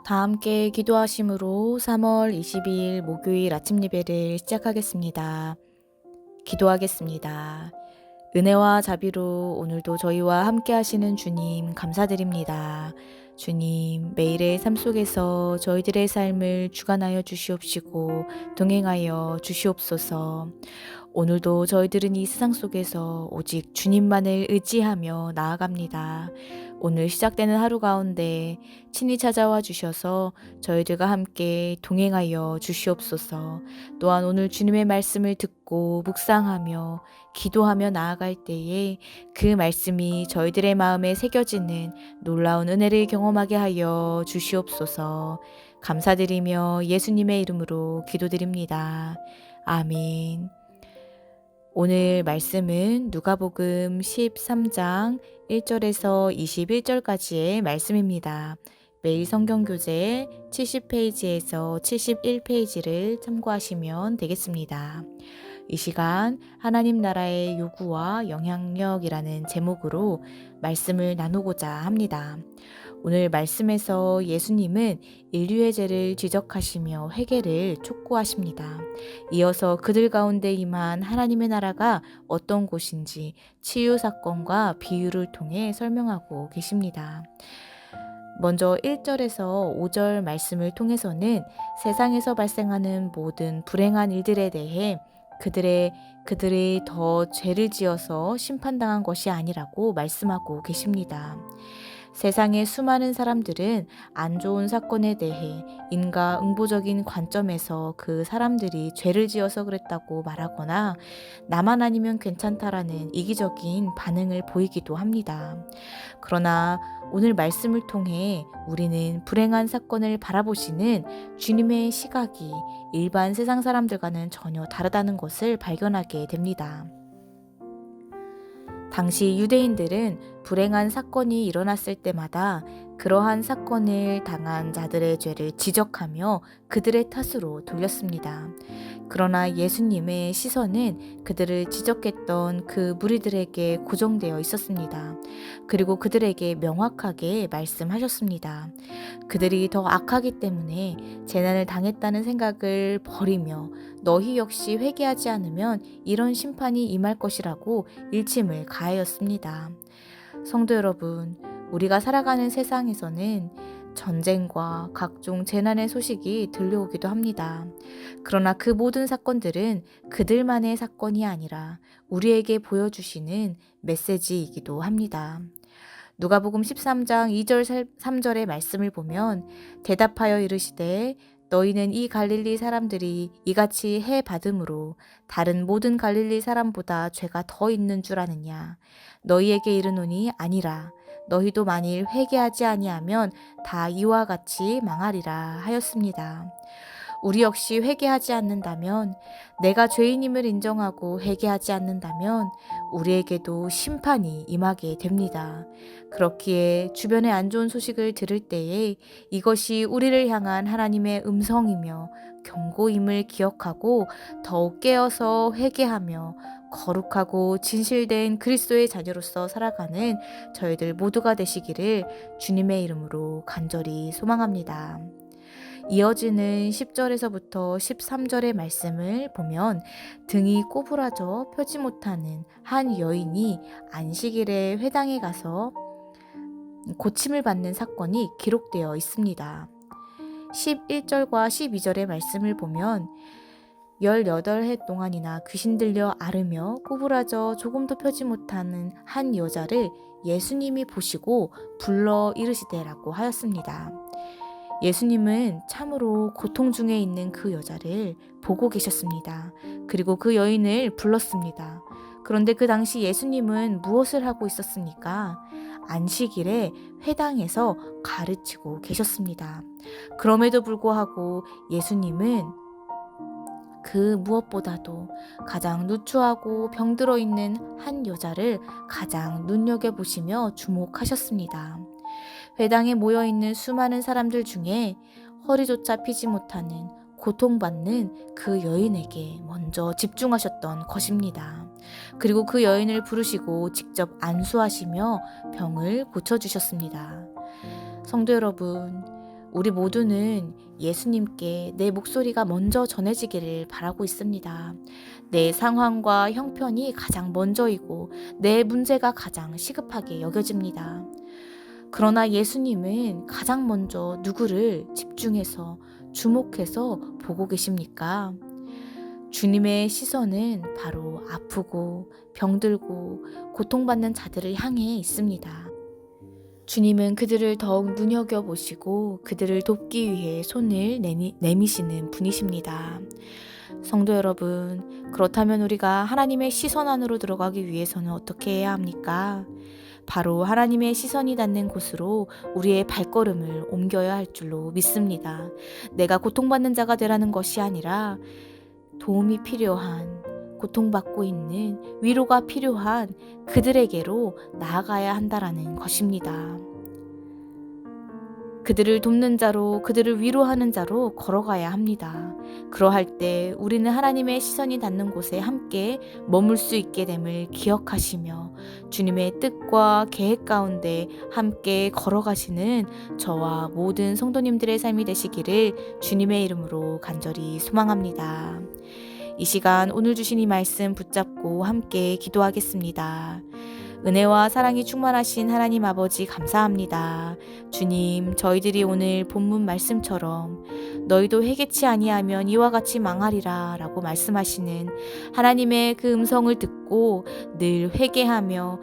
다 함께 기도하심으로 3월 22일 목요일 아침 예배를 시작하겠습니다. 기도하겠습니다. 은혜와 자비로 오늘도 저희와 함께 하시는 주님 감사드립니다. 주님, 매일의 삶 속에서 저희들의 삶을 주관하여 주시옵시고 동행하여 주시옵소서. 오늘도 저희들은 이 세상 속에서 오직 주님만을 의지하며 나아갑니다. 오늘 시작되는 하루 가운데 친히 찾아와 주셔서 저희들과 함께 동행하여 주시옵소서. 또한 오늘 주님의 말씀을 듣고 묵상하며 기도하며 나아갈 때에 그 말씀이 저희들의 마음에 새겨지는 놀라운 은혜를 경험하게 하여 주시옵소서. 감사드리며 예수님의 이름으로 기도드립니다. 아멘. 오늘 말씀은 누가복음 13장 1절에서 21절까지의 말씀입니다. 매일 성경교재 70페이지에서 71페이지를 참고하시면 되겠습니다. 이 시간 하나님 나라의 요구와 영향력이라는 제목으로 말씀을 나누고자 합니다. 오늘 말씀에서 예수님은 인류의 죄를 지적하시며 회개를 촉구하십니다. 이어서 그들 가운데 임한 하나님의 나라가 어떤 곳인지 치유 사건과 비유를 통해 설명하고 계십니다. 먼저 1절에서 5절 말씀을 통해서는 세상에서 발생하는 모든 불행한 일들에 대해 그들이 더 죄를 지어서 심판당한 것이 아니라고 말씀하고 계십니다. 세상의 수많은 사람들은 안 좋은 사건에 대해 인과응보적인 관점에서 그 사람들이 죄를 지어서 그랬다고 말하거나 나만 아니면 괜찮다라는 이기적인 반응을 보이기도 합니다. 그러나 오늘 말씀을 통해 우리는 불행한 사건을 바라보시는 주님의 시각이 일반 세상 사람들과는 전혀 다르다는 것을 발견하게 됩니다. 당시 유대인들은 불행한 사건이 일어났을 때마다 그러한 사건을 당한 자들의 죄를 지적하며 그들의 탓으로 돌렸습니다. 그러나 예수님의 시선은 그들을 지적했던 그 무리들에게 고정되어 있었습니다. 그리고 그들에게 명확하게 말씀하셨습니다. 그들이 더 악하기 때문에 재난을 당했다는 생각을 버리며 너희 역시 회개하지 않으면 이런 심판이 임할 것이라고 일침을 가하였습니다. 성도 여러분, 우리가 살아가는 세상에서는 전쟁과 각종 재난의 소식이 들려오기도 합니다. 그러나 그 모든 사건들은 그들만의 사건이 아니라 우리에게 보여주시는 메시지이기도 합니다. 누가복음 13장 2절 3절의 말씀을 보면 대답하여 이르시되 너희는 이 갈릴리 사람들이 이같이 해 받음으로 다른 모든 갈릴리 사람보다 죄가 더 있는 줄 아느냐. 너희에게 이르노니 아니라 너희도 만일 회개하지 아니하면 다 이와 같이 망하리라 하였습니다. 우리 역시 회개하지 않는다면, 내가 죄인임을 인정하고 회개하지 않는다면 우리에게도 심판이 임하게 됩니다. 그렇기에 주변의 안 좋은 소식을 들을 때에 이것이 우리를 향한 하나님의 음성이며 경고임을 기억하고 더욱 깨어서 회개하며 거룩하고 진실된 그리스도의 자녀로서 살아가는 저희들 모두가 되시기를 주님의 이름으로 간절히 소망합니다. 이어지는 10절에서부터 13절의 말씀을 보면 등이 꼬부라져 펴지 못하는 한 여인이 안식일에 회당에 가서 고침을 받는 사건이 기록되어 있습니다. 11절과 12절의 말씀을 보면 18해 동안이나 귀신 들려 앓으며 꼬부라져 조금도 펴지 못하는 한 여자를 예수님이 보시고 불러 이르시되라고 하였습니다. 예수님은 참으로 고통 중에 있는 그 여자를 보고 계셨습니다. 그리고 그 여인을 불렀습니다. 그런데 그 당시 예수님은 무엇을 하고 있었습니까? 안식일에 회당에서 가르치고 계셨습니다. 그럼에도 불구하고 예수님은 그 무엇보다도 가장 누추하고 병들어 있는 한 여자를 가장 눈여겨보시며 주목하셨습니다. 회당에 모여있는 수많은 사람들 중에 허리조차 피지 못하는 고통받는 그 여인에게 먼저 집중하셨던 것입니다. 그리고 그 여인을 부르시고 직접 안수하시며 병을 고쳐주셨습니다. 성도 여러분, 우리 모두는 예수님께 내 목소리가 먼저 전해지기를 바라고 있습니다. 내 상황과 형편이 가장 먼저이고 내 문제가 가장 시급하게 여겨집니다. 그러나 예수님은 가장 먼저 누구를 집중해서 주목해서 보고 계십니까? 주님의 시선은 바로 아프고 병들고 고통받는 자들을 향해 있습니다. 주님은 그들을 더욱 눈여겨보시고 그들을 돕기 위해 손을 내미시는 분이십니다. 성도 여러분, 그렇다면 우리가 하나님의 시선 안으로 들어가기 위해서는 어떻게 해야 합니까? 바로 하나님의 시선이 닿는 곳으로 우리의 발걸음을 옮겨야 할 줄로 믿습니다. 내가 고통받는 자가 되라는 것이 아니라 도움이 필요한, 고통받고 있는, 위로가 필요한 그들에게로 나아가야 한다라는 것입니다. 그들을 돕는 자로, 그들을 위로하는 자로 걸어가야 합니다. 그러할 때 우리는 하나님의 시선이 닿는 곳에 함께 머물 수 있게 됨을 기억하시며 주님의 뜻과 계획 가운데 함께 걸어가시는 저와 모든 성도님들의 삶이 되시기를 주님의 이름으로 간절히 소망합니다. 이 시간 오늘 주신 이 말씀 붙잡고 함께 기도하겠습니다. 은혜와 사랑이 충만하신 하나님 아버지 감사합니다. 주님, 저희들이 오늘 본문 말씀처럼 너희도 회개치 아니하면 이와 같이 망하리라 라고 말씀하시는 하나님의 그 음성을 듣고 늘 회개하며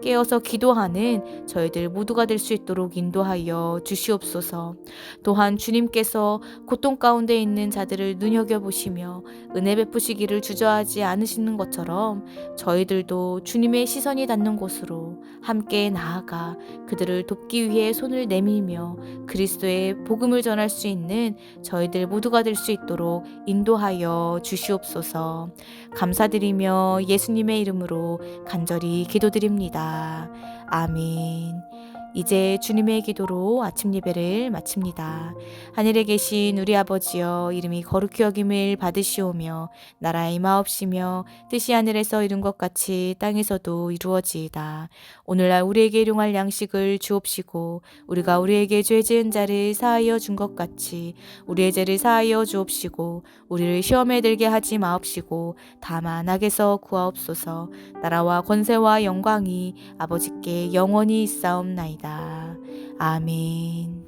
깨어서 기도하는 저희들 모두가 될 수 있도록 인도하여 주시옵소서. 또한 주님께서 고통 가운데 있는 자들을 눈여겨보시며 은혜 베푸시기를 주저하지 않으시는 것처럼 저희들도 주님의 시선이 닿는 곳으로 함께 나아가 그들을 돕기 위해 손을 내밀며 그리스도의 복음을 전할 수 있는 저희들 모두가 될 수 있도록 인도하여 주시옵소서. 감사드리며 예수님의 이름으로 간절히 기도드립니다. 아멘. 이제 주님의 기도로 아침 예배를 마칩니다. 하늘에 계신 우리 아버지여, 이름이 거룩히 여김을 받으시오며 나라의 임하옵시며 뜻이 하늘에서 이룬 것 같이 땅에서도 이루어지이다. 오늘날 우리에게 일용할 양식을 주옵시고 우리가 우리에게 죄 지은 자를 사하여 준 것 같이 우리의 죄를 사하여 주옵시고 우리를 시험에 들게 하지 마옵시고 다만 악에서 구하옵소서. 나라와 권세와 영광이 아버지께 영원히 있사옵나이다. 아멘.